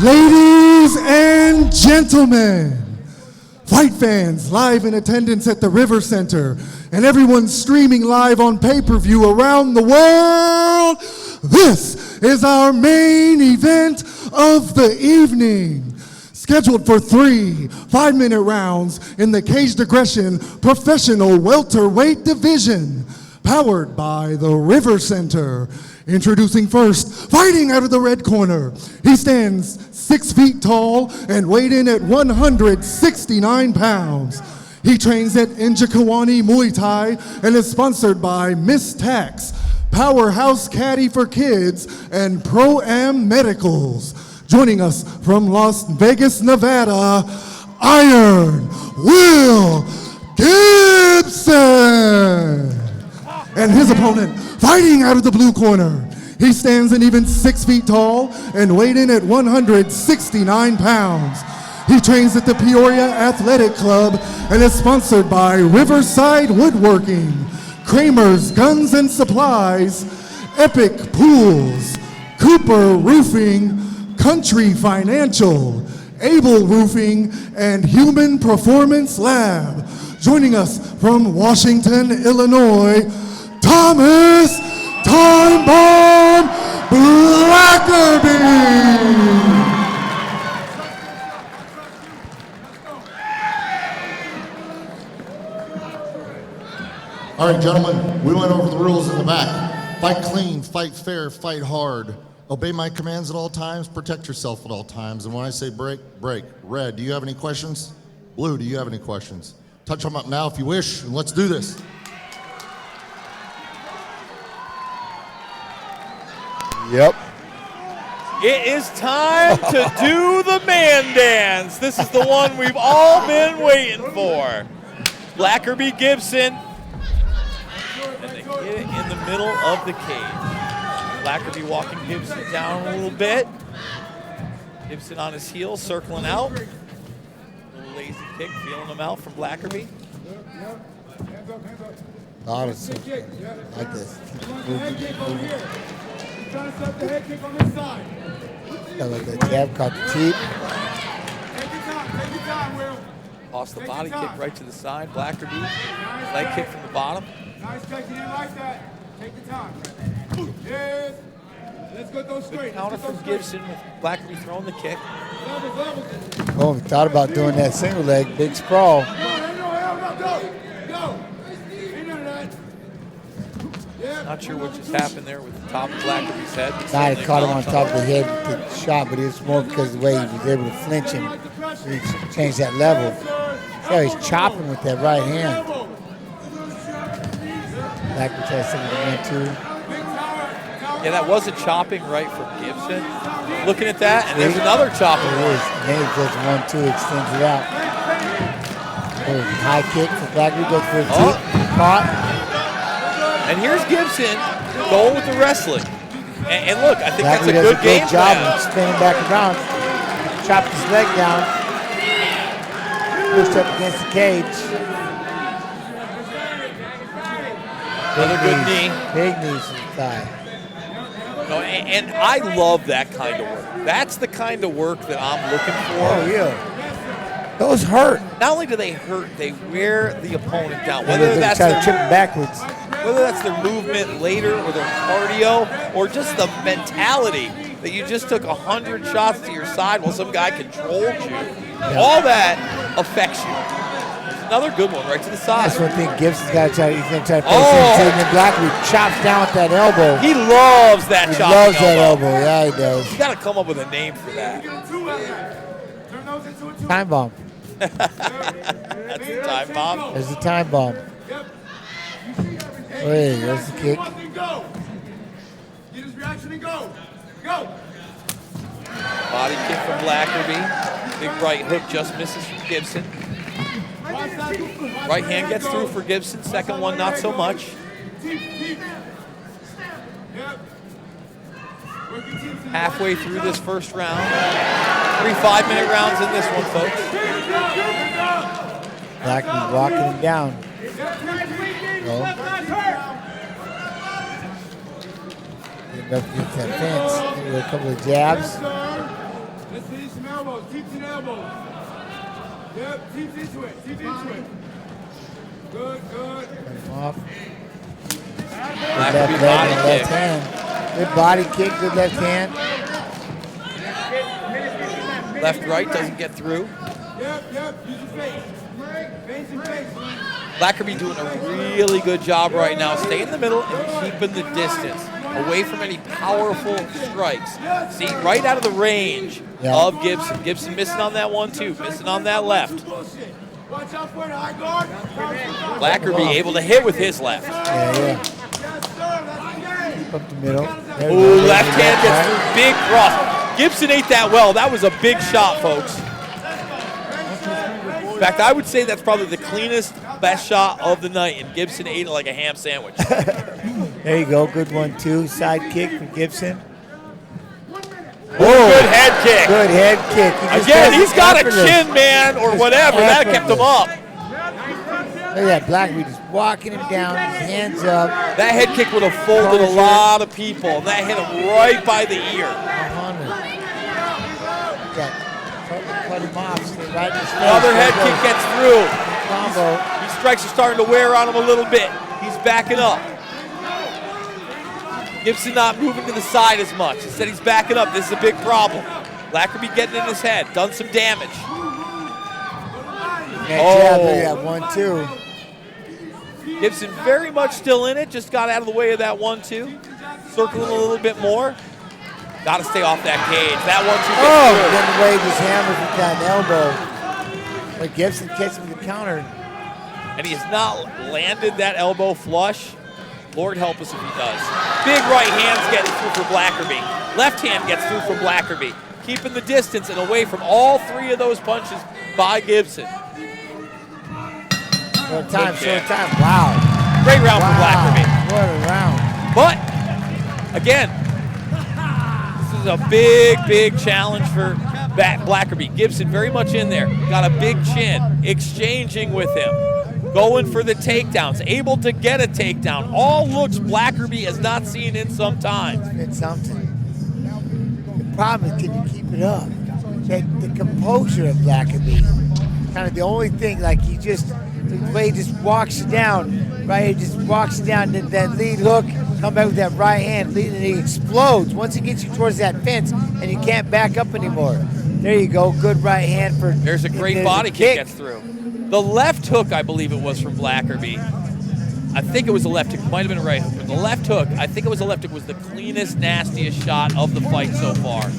Ladies and gentlemen, fight fans live in attendance at the River Center, and everyone streaming live on pay-per-view around the world, this is our main event of the evening. Scheduled for 3 5-minute rounds in the Caged Aggression Professional Welterweight Division, powered by the River Center. Introducing first, fighting out of the red corner. He stands 6 feet tall and weighed in at 169 pounds. He trains at Injikawani Muay Thai and is sponsored by Miss Tax, Powerhouse Caddy for Kids, and Pro-Am Medicals. Joining us from Las Vegas, Nevada, Iron Will Gibson. And his opponent, fighting out of the blue corner. He stands an even 6 feet tall and weighed in at 169 pounds. He trains at the Peoria Athletic Club and is sponsored by Riverside Woodworking, Kramer's Guns and Supplies, Epic Pools, Cooper Roofing, Country Financial, Able Roofing, and Human Performance Lab. Joining us from Washington, Illinois, Thomas Time Bomb Blackorby. All right, gentlemen, we went over the rules in the back. Fight clean, fight fair, fight hard. Obey my commands at all times, protect yourself at all times. And when I say break, break. Red, do you have any questions? Blue, do you have any questions? Touch them up now if you wish, and let's do this. Yep. It is time to do the man dance. This is the one we've all been waiting for. Blackorby Gibson. And they get it in the middle of the cage. Blackorby walking Gibson down a little bit. Gibson on his heels, circling out. A little lazy kick, feeling him out from Blackorby. Honestly, like this. Trying to set the head kick on this side. Got like that jab, caught the teeth. Take your time, Will. Toss the body kick right to the side. Blackorby, leg kick from the bottom. Nice kick, you didn't like that. Take your time. Yes. Let's go those straight. Counter from Gibson with Blackorby throwing the kick. Oh, we thought about doing that single leg, big sprawl. Go. Ain't none of that. Yeah. Not sure what just happened there with the top of Blackerby's head. Nah, it caught him on top of the head with the shot, but it was more because of the way he was able to flinch and he changed that level. So he's chopping with that right hand. Blackerby tries to send it 1-2. Yeah, that was a chopping right from Gibson. Looking at that, and there's another chopping It one. is. And then he does 1-2, extends it out. Oh, high kick for Blackerby, goes for a teep. Caught. And here's Gibson going with the wrestling. And look, I think that's a Blackerby good does a game good job plan. of spinning back around. Chopped his leg down. Pushed up against the cage. Another good knee. Big knees to the thigh. No, and I love that kind of work. That's the kind of work that I'm looking for. Oh, yeah. Those hurt. Not only do they hurt, they wear the opponent down. They're Whether that's trying to their trip him backwards. whether that's their movement later or their cardio or just the mentality that you just took 100 shots to your side while some guy controlled you, all that affects you. There's another good one right to the side. That's one thing Gibson's got to try. He's going to try to force him to. And then Blackerby chops down with that elbow. He loves that He chopping loves that elbow. Yeah, he does. You got to come up with a name for that. Time bomb. That's the time bomb. There's the time bomb. Hey, there's the kick. Get his reaction and go. Go. Body kick from Blackorby. Big right hook just misses from Gibson. Right hand gets through for Gibson. Second one, not so much. Halfway through this first round. 3 5-minute rounds in this one, folks. Blackerby walking him down. No. Getting up against that fence. Maybe a couple of jabs. Sweeps and elbows. Yep, teeps into it. Teep into it. Good, good. Off. Blackerby Left leg body and kick. left hand. Good body kick, good left hand. Left, right, doesn't get through. Yep, use your face. Face and face. Blackerby doing a really good job right now. Stay in the middle and keeping the distance away from any powerful strikes. See, right out of the range of Gibson. Gibson missing on that one, too. Missing on that left. Watch out for the high guard. Blackerby able to hit with his left. Yeah. Yes, sir. That's the game. Up the middle. There we Ooh, go. left hand gets Right. through. Big cross. Gibson ate that well. That was a big shot, folks. In fact, I would say that's probably the cleanest, best shot of the night, and Gibson ate it like a ham sandwich. There you go. Good one, too. Side kick for Gibson. Good head kick. Good head kick. He just Again, does he's it got a effortless. chin, man, or whatever. That kept him up. Look at that. Blackerby just walking him down, his hands up. That head kick would have folded a lot of people, and that hit him right by the ear. Cut him off. Stay right in his face. Another head There kick goes. gets through. Combo. These strikes are starting to wear on him a little bit. He's backing up. Gibson not moving to the side as much. Instead, he's backing up. This is a big problem. Blackerby getting in his head. Done some damage. Yeah, look at that 1-2. Gibson very much still in it. Just got out of the way of that 1-2. Circling a little bit more. Got to stay off that cage. That 1-2 gets through. Then wave his hammer with that elbow. But Gibson catches him with the counter. And he has not landed that elbow flush. Lord help us if he does. Big right hand's getting through for Blackerby. Left hand gets through for Blackerby. Keeping the distance and away from all three of those punches by Gibson. Short time. Wow. Great round for Blackerby. What a round. But, again, this is a big, big challenge for Blackerby. Gibson very much in there. Got a big chin. Exchanging with him. Going for the takedowns. Able to get a takedown. All looks Blackerby has not seen in some time. It's been something. The problem is, can you keep it up? The composure of Blackerby. Kind of the only thing, like the way he just walks you down, right? He just walks you down, then that lead hook, come back with that right hand, and he explodes. Once he gets you towards that fence, and you can't back up anymore. There you go, good right hand for. There's a great body kick gets through. The left hook, I believe it was from Blackerby. I think it was a left hook. Might have been a right hook. But the left hook, I think it was a left hook, was the cleanest, nastiest shot of the fight so far.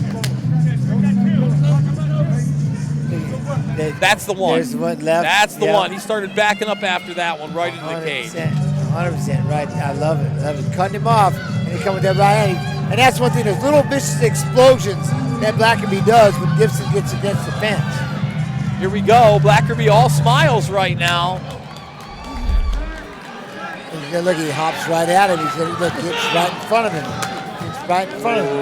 That's the one. There's the one left. That's the one. He started backing up after that one right into the cage. 100% right. I love it. Cutting him off, and he come with that right hand. And that's one thing, those little vicious explosions that Blackerby does when Gibson gets against the fence. Here we go. Blackerby all smiles right now. Look, he hops right at him. He's look, it's right in front of him. It's right in front of him.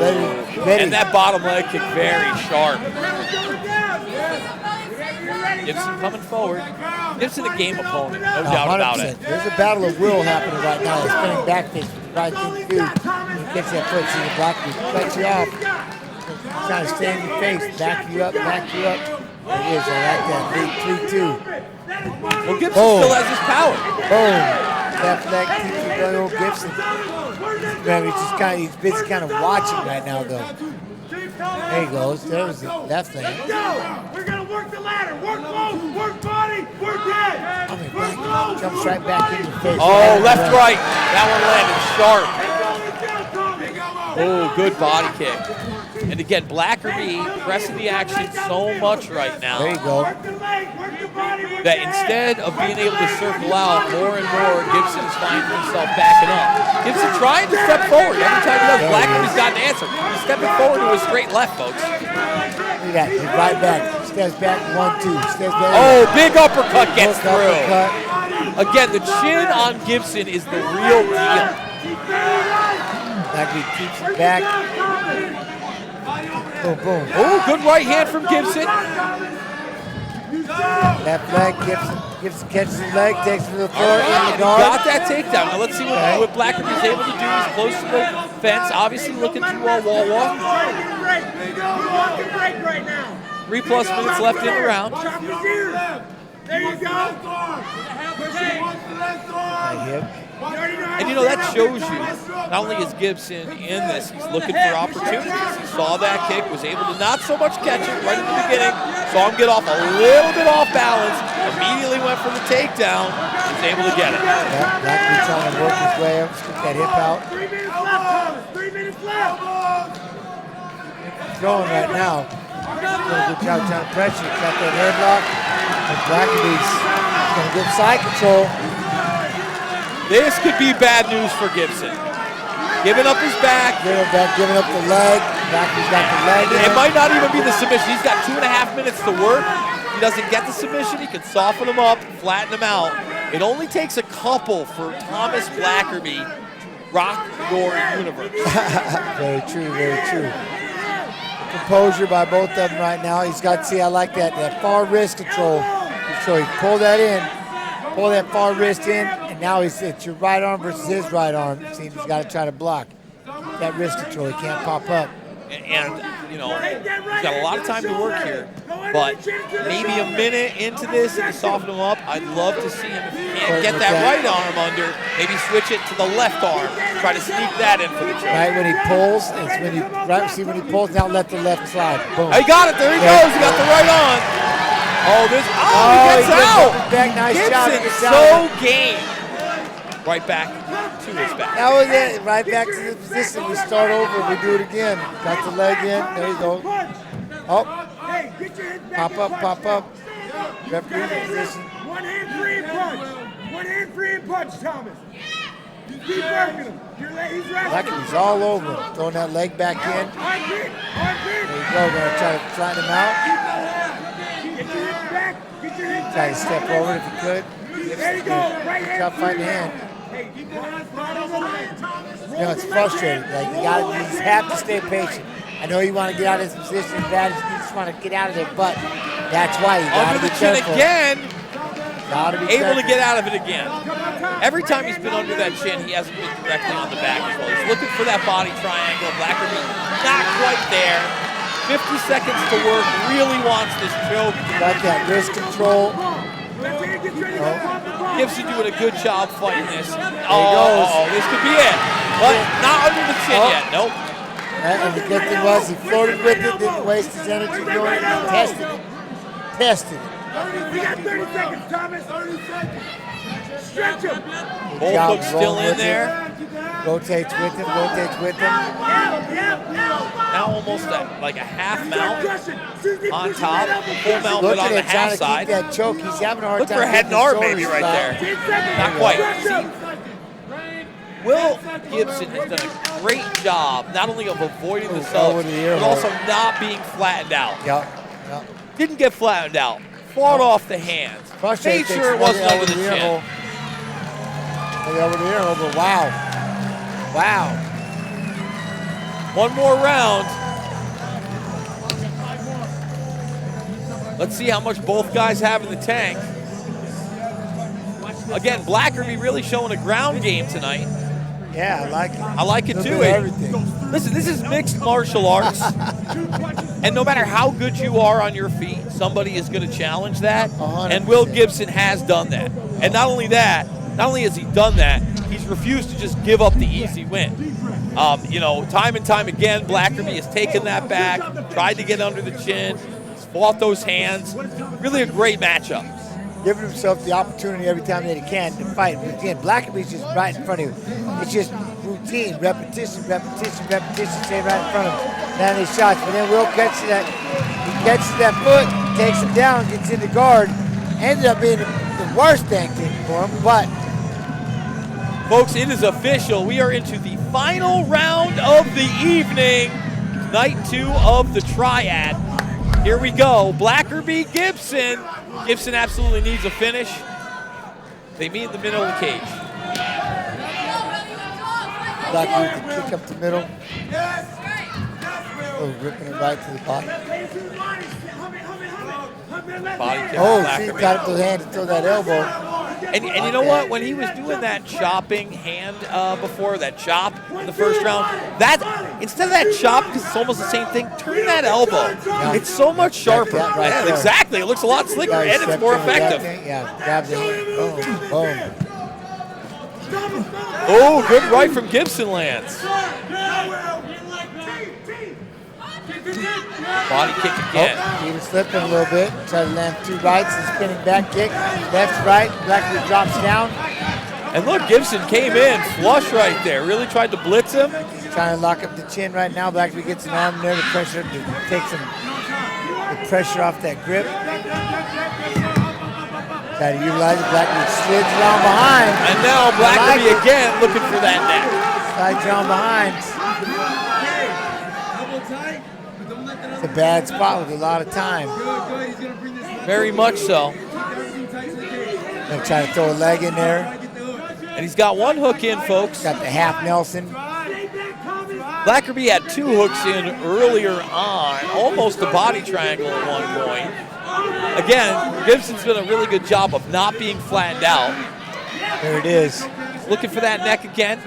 Ready. And that bottom leg kick very sharp. Gibson coming forward. Gibson a game opponent, no doubt about it. There's a battle of will happening right now. He's spinning back fist with the right thing to do. He gets that foot, see the Blackerby cuts you off. He's trying to stay in your face, back you up. There it is. I like that. 3-2. Well, Gibson still has his power. Boom. Left leg keeps you going, old Gibson. Man, he's busy kind of watching right now, though. There he goes. There was the left leg. We're going to work the ladder. Work both. Work body. Work head. I mean, back, jumps right back in your face. Oh, left, right. That one landed sharp. Oh, good body kick. And again, Blackerby pressing the action so much right now. There you go. That instead of being able to circle out more and more, Gibson is finding himself backing up. Gibson trying to step forward. Every time he does, Blackerby's got an answer. He's stepping forward to a straight left, folks. Look at that. He's right back. Steps back. 1-2. Steps back. Oh, big uppercut gets through. Uppercut. Again, the chin on Gibson is the real deal. Blackerby keeps it back. Boom, boom. Oh, good right hand from Gibson. Left leg, Gibson catches his leg, takes it to the floor, in the guard. Got that takedown. Now let's see what Blackerby's able to do. He's close to the fence, obviously looking to wall walk. 3+ minutes left in the round. There you go. And you know, that shows you, not only is Gibson in this, he's looking for opportunities. He saw that kick, was able to not so much catch it right in the beginning, saw him get off a little bit off balance, immediately went for the takedown, was able to get it. Yeah, Blackerby trying to work his way up, stick that hip out. 3 minutes left, Thomas. 3 minutes left. Throwing right now. Doing a good job trying to pressure. Got that headlock. And Blackerby's going to get side control. This could be bad news for Gibson. Giving up his back. Giving up the leg. Blackerby's got the leg in. It might not even be the submission. He's got 2.5 minutes to work. If he doesn't get the submission, he can soften him up, flatten him out. It only takes a couple for Thomas Blackerby to rock your universe. Very true, very true. Composure by both of them right now. He's got, see, I like that far wrist control. So he pull that in, pull that far wrist in, and now it's your right arm versus his right arm. See, he's got to try to block that wrist control. He can't pop up. And you know, he's got a lot of time to work here, but maybe a minute into this and to soften him up, I'd love to see him, if he can't get that right arm under, maybe switch it to the left arm, try to sneak that in for the choke. Right when he pulls, it's when you, right, see when he pulls, now let the left slide. Boom. He got it, there he goes, he got the right on. Oh, he gets out. Back, nice job. Gibson's so game. Right back to his back. That was it. Right back to the position. We start over. We do it again. Got the leg in. There you go. Oh. Pop up, pop up. Referee in position. One hand free and punch. One hand free and punch, Thomas. Keep working him. He's resting. Blackerby's all over him. Throwing that leg back in. There you go. Gonna try to flatten him out. Get your hips back. Get your hips Try back. to step over it if he could. There you go. Right hand. Stop fighting the hand. Hey, keep your hands flat on the leg. You know, it's frustrating. Like you just have to stay patient. I know you want to get out of this position as bad as you just want to get out of there, but that's why you got to Under be the chin careful. again. Gotta be Able to careful. get out of it again. Every time he's been under that chin, he hasn't been directly on the back as well. He's looking for that body triangle. Blackerby not quite there. 50 seconds to work. Really wants this choke. Got that wrist control. Gibson doing a good job fighting this. goes. This could be it. But not under the chin yet. Nope. And the good thing was he floated with it, didn't waste his energy doing it, he tested it. Tested it. We got 30 seconds, Thomas. 30 seconds. Stretch him. Both job hooks still rolling in with there. Rotates with him, rotates with him. Now almost like a half mount on Pushing top. Full mount but Looking on the at trying half to side. keep that choke. He's having a hard Look time. for a head and getting his arm maybe shoulders right flat. there. Not quite. Will Gibson has done a great job, not only of avoiding the subs, over the ear but hole. also not being flattened out. Yep. Didn't get flattened out. Fought off the hands. Frustrating. Made sure it wasn't over the ear chin. hole. Maybe over the ear hole, but wow. Wow. One more round. Let's see how much both guys have in the tank. Again, Blackerby really showing a ground game tonight. Yeah, I like it. I like it Look too. at everything. Listen, this is mixed martial arts. And no matter how good you are on your feet, somebody is going to challenge that. 100%. And Will Gibson has done that. And not only that, not only has he done that, he's refused to just give up the easy win. You know, time and time again, Blackerby has taken that back, tried to get under the chin, he's fought those hands. Really a great matchup. Giving himself the opportunity every time that he can to fight. But again, Blackerby's just right in front of you. It's just routine, repetition, repetition, repetition, stay right in front of him. Now these shots, but then Will catches that. He catches that foot, takes him down, gets into guard. Ended up being the worst thing for him, but Folks, it is official. We are into the final round of the evening, night 2 of the Triad. Here we go. Blackerby, Gibson. Gibson absolutely needs a finish. They meet in the middle of the cage. Blackerby with the kick up the middle. Oh, ripping it right to the body. Body kick. Oh, see, Blackerby. got up the hand to throw that elbow. And you know what? When he was doing that chopping hand before, that chop in the first round, that instead of that chop, because it's almost the same thing, turn that elbow. Yeah. It's so much sharper. Like that right Yeah, there. exactly. It looks a lot slicker, Yeah, he and it's stepped more in with that effective. thing. Yeah, grabs it. Boom, boom. Oh, good right from Gibson lands. Body kick again. Oh, he was slipping a little bit. Tried to land 2 rights and spinning back kick. Left, right. Blackerby drops down. And look, Gibson came in flush right there. Really tried to blitz him. Trying to lock up the chin right now. Blackerby gets an arm there to pressure to take some the pressure off that grip. Try to utilize it. Blackerby slides around behind. And now Blackerby again looking for that neck. Slides around behind. It's a bad spot with a lot of time. Very much so. Gonna try to throw a leg in there. And he's got one hook in, folks. Got the half Nelson. Blackerby had 2 hooks in earlier on, almost a body triangle at one point. Again, Gibson's done a really good job of not being flattened out. There it is. Looking for that neck again.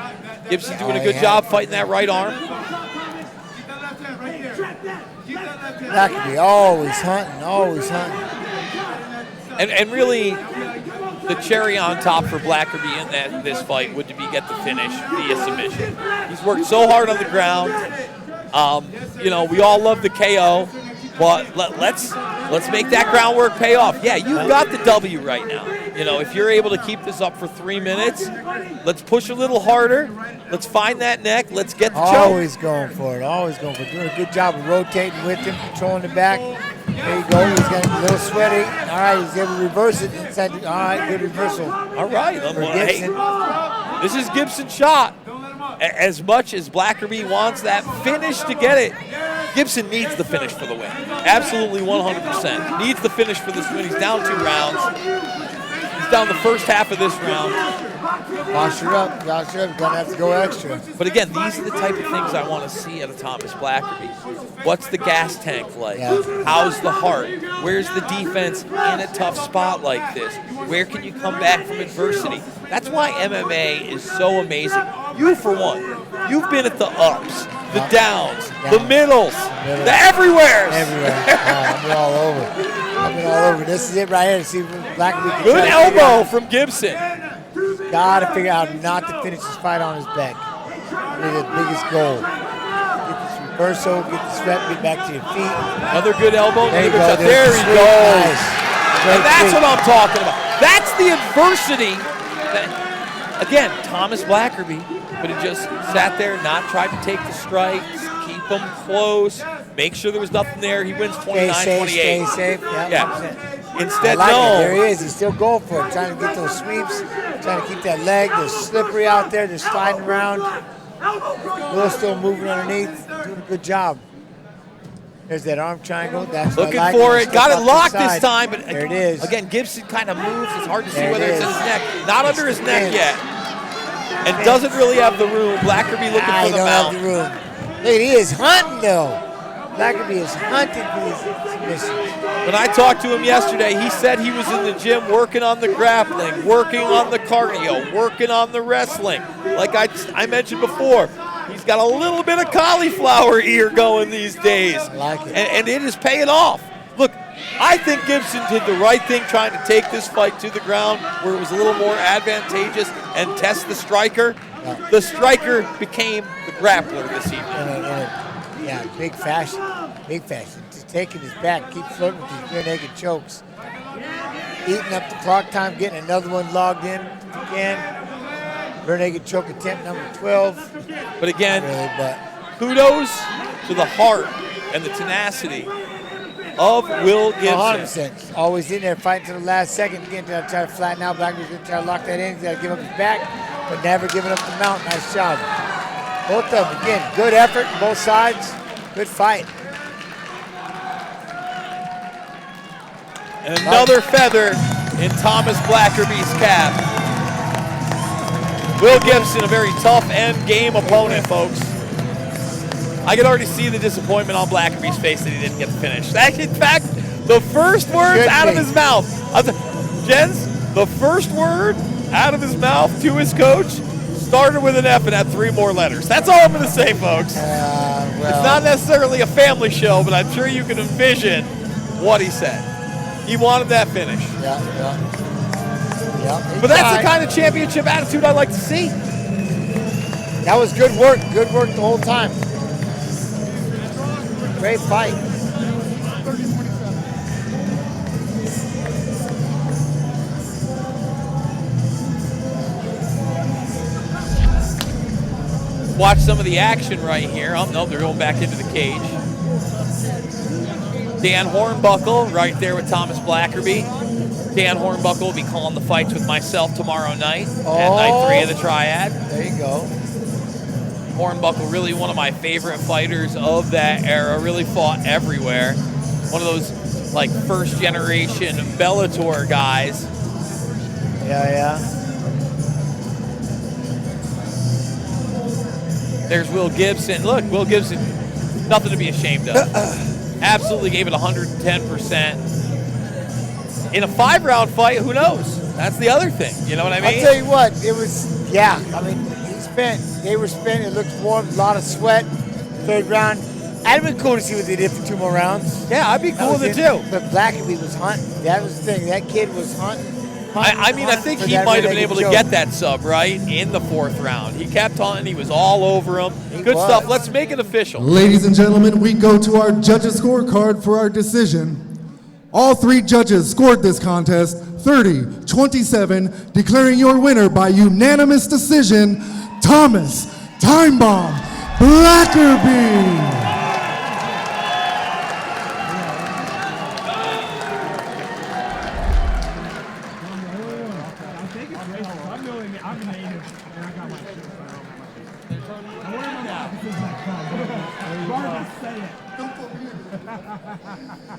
Gibson doing a good job fighting that right arm. Blackerby always hunting, always hunting. And really, the cherry on top for Blackerby in this fight would be get the finish via submission. He's worked so hard on the ground. You know, we all love the KO, but let's make that groundwork pay off. Yeah, you've got the W right now. You know, if you're able to keep this up for 3 minutes, let's push a little harder. Let's find that neck. Let's get the choke. Always going for it, always going for it. Doing a good job of rotating with him, controlling the back. There you go. He's getting a little sweaty. All right, he's able to reverse it inside. All right, good reversal. All right. For Well, hey, Gibson. this is Gibson's shot. As much as Blackerby wants that finish to get it, Gibson needs the finish for the win. Absolutely 100%. Needs the finish for this win. He's down 2 rounds. He's down the first half of this round. Posture up, posture up. Gonna have to go extra. But again, these are the type of things I want to see out of Thomas Blackerby. What's the gas tank like? Yeah. How's the heart? Where's the defense in a tough spot like this? Where can you come back from adversity? That's why MMA is so amazing. You, for one, you've been at the ups, the downs, the middles, the everywheres. Everywhere. Oh, I'm all over. I've been all over. This is it right here to see if Blackerby can Good try to figure elbow out- from Gibson. Gotta figure out how not to finish this fight on his back. Really the biggest goal. Get this reversal, get this rep, get back to your feet. Another good elbow. There you another go. shot. There's There the he sweep. goes. Nice. And Great that's sweep. what I'm talking about. That's the adversity that, again, Thomas Blackerby, but he just sat there, not tried to take the strikes, keep them close, make sure there was nothing there. He wins Stay safe, 29-28. stay safe. Yeah. I Instead, like it. There no. he is. He's still going for it. Trying to get those sweeps. Trying to keep that leg. They're slippery out there. They're sliding around. Will still moving underneath. Doing a good job. There's that arm triangle. That's what Looking I like. for Step it. Got up it to locked the this side. time, but There it is. again, Gibson kind of moves. It's hard to see There it whether it's in is. his neck. Not under his neck Spins. yet. And doesn't really have the room. Blackerby looking I for the don't have mount. the room. Look, he is hunting though. Blackerby is hunting for these submissions. When I talked to him yesterday, he said he was in the gym working on the grappling, working on the cardio, working on the wrestling. Like I mentioned before, he's got a little bit of cauliflower ear going these days. I like it. And it is paying off. Look, I think Gibson did the right thing trying to take this fight to the ground where it was a little more advantageous and test the striker. Yeah. The striker became the grappler this evening. Yeah, big fashion. Big fashion. Just taking his back, keep flirting with these rear naked chokes. Eating up the clock time, getting another one logged in if you can. Rear naked choke attempt number 12. But again, Really, but kudos to the heart and the tenacity of Will Gibson. 100%. Always in there fighting to the last second. Again, try to flatten out. Blackerby's going to try to lock that in. He's got to give up his back, but never giving up the mount. Nice job. Both of them, again, good effort on both sides. Good fight. And another feather in Thomas Blackerby's cap. Will Gibson, a very tough end game opponent, folks. I can already see the disappointment on Blackerby's face that he didn't get the finish. That, in fact, the first words Good out of thing. his mouth. Jens, The first word out of his mouth to his coach started with an F and had 3 more letters. That's all I'm going to say, folks. It's not necessarily a family show, but I'm sure you can envision what he said. He wanted that finish. Yeah. But that's the kind of championship attitude I like to see. That was good work. Good work the whole time. Great fight. Watch some of the action right here. Oh, no, they're going back into the cage. Dan Hornbuckle right there with Thomas Blackerby. Dan Hornbuckle will be calling the fights with myself tomorrow night at night 3 of the Triad. There you go. Hornbuckle, really one of my favorite fighters of that era, really fought everywhere. One of those, like, first-generation Bellator guys. Yeah. There's Will Gibson. Look, Will Gibson, nothing to be ashamed of. Absolutely gave it 110%. In a 5-round fight, who knows? That's the other thing. You know what I mean? I'll tell you what, it was, I mean, they were spent, it looked warm, a lot of sweat, 3rd round. I'd been cool to see what they did for 2 more rounds. Yeah, I'd be cool with it too. But Blackerby was hunting. That was the thing. That kid was hunting. I think he might have been able to get that sub, right, in the 4th round. He kept hunting. He was all over him. Good stuff. Let's make it official. Ladies and gentlemen, we go to our judges' scorecard for our decision. All 3 judges scored this contest 30-27, declaring your winner by unanimous decision, Thomas Time Bomb Blackerby.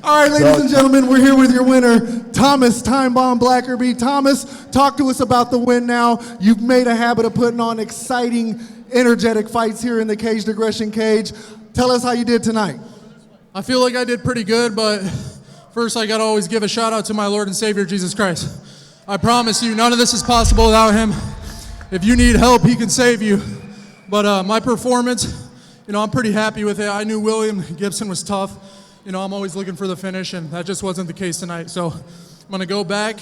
All right, ladies and gentlemen, we're here with your winner, Thomas Time Bomb Blackerby. Thomas, talk to us about the win now. You've made a habit of putting on exciting, energetic fights here in the Caged Aggression Cage. Tell us how you did tonight. I feel like I did pretty good, but first I got to always give a shout out to my Lord and Savior, Jesus Christ. I promise you, none of this is possible without him. If you need help, he can save you. But my performance, I'm pretty happy with it. I knew William Gibson was tough. I'm always looking for the finish, and that just wasn't the case tonight. So I'm going to go back,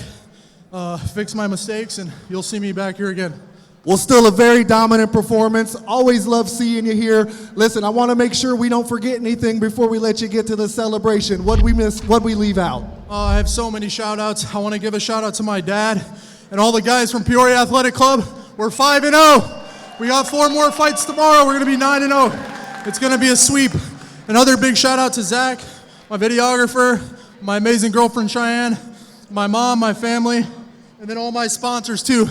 fix my mistakes, and you'll see me back here again. Well, still a very dominant performance. Always love seeing you here. Listen, I want to make sure we don't forget anything before we let you get to the celebration. What'd we miss? What'd we leave out? I have so many shout-outs. I want to give a shout-out to my dad and all the guys from Peoria Athletic Club. We're 5-0. We got 4 more fights tomorrow. We're going to be 9-0. It's going to be a sweep. Another big shout-out to Zach, my videographer, my amazing girlfriend Cheyenne, my mom, my family, and then all my sponsors too.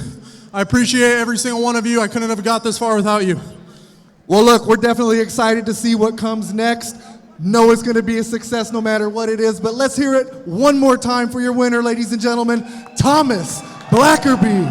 I appreciate every single one of you. I couldn't have got this far without you. Well, look, we're definitely excited to see what comes next. Know it's going to be a success no matter what it is, but let's hear it one more time for your winner, ladies and gentlemen, Thomas Blackerby.